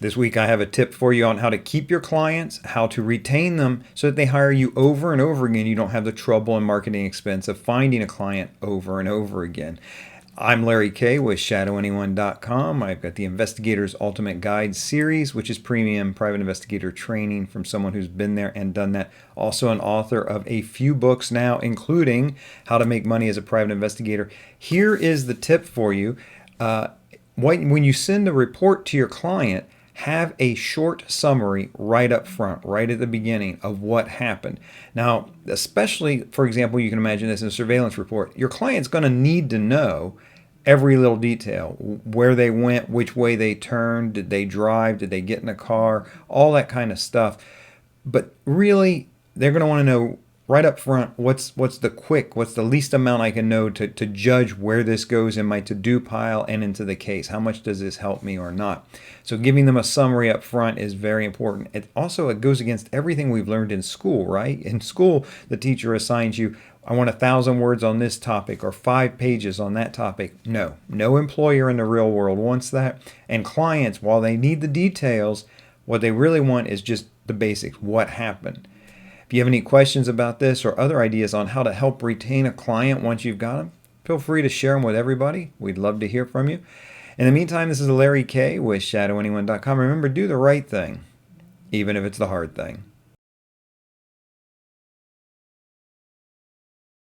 This week I have a tip for you on how to keep your clients, how to retain them so that they hire you over and over again. You don't have the trouble and marketing expense of finding a client over and over again. I'm Larry Kaye with ShadowAnyone.com. I've got the Investigator's Ultimate Guide series, which is premium private investigator training from someone who's been there and done that. Also an author of a few books now, including How to Make Money as a Private Investigator. Here is the tip for you. When you send a report to your client, have a short summary right up front, right at the beginning of what happened. Now, especially, for example, you can imagine this in a surveillance report. Your client's going to need to know every little detail, where they went, which way they turned, did they drive, did they get in a car, all that kind of stuff. But really, they're going to want to know right up front, what's the least amount I can know to judge where this goes in my to-do pile and into the case. How much does this help me or not? So giving them a summary up front is very important. It goes against everything we've learned in school, right? In school, the teacher assigns you, I want 1,000 words on this topic or 5 pages on that topic. No employer in the real world wants that. And clients, while they need the details, what they really want is just the basics. What happened? If you have any questions about this or other ideas on how to help retain a client once you've got them, feel free to share them with everybody. We'd love to hear from you. In the meantime, this is Larry Kaye with ShadowAnyone.com. Remember, do the right thing, even if it's the hard thing.